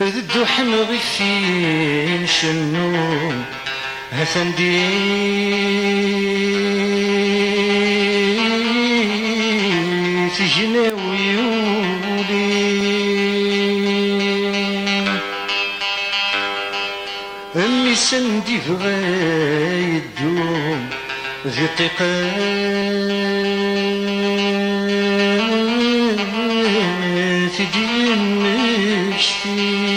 ذدو حنغي فين شنو هثن دي تجني ويولي أمي سندي بغا يدوم ذي طيقات دين مشتين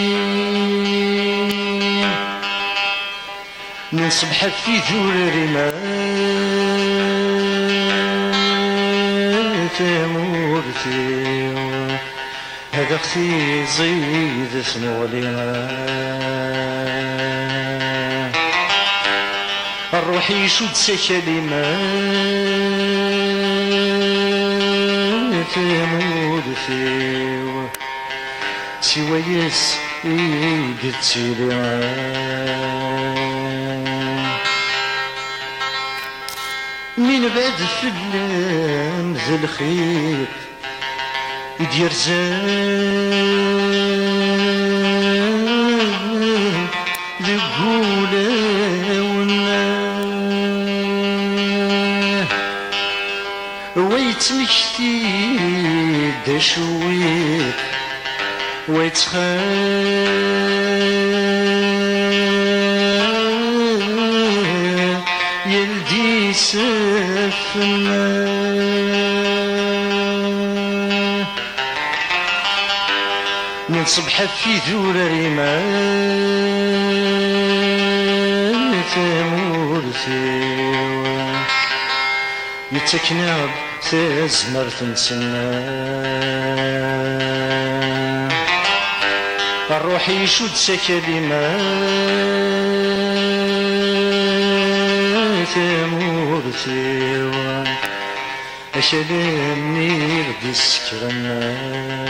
نصبح في ذوري ما تمورتي هذا اختي زيد اسمه لنا الروح يشد سكلمة تمود فيه سوى يس قلت لي من بعد فلان ذا الخير يدير زان ذي قولة ويتمشتي دا شويت ويتخان يلدي سفنا من صبح في ذوري ما تمورتي يتكناب تزمر تنسنا الروح يشد سكلمة تمورتي أشلمني غدي سكرنا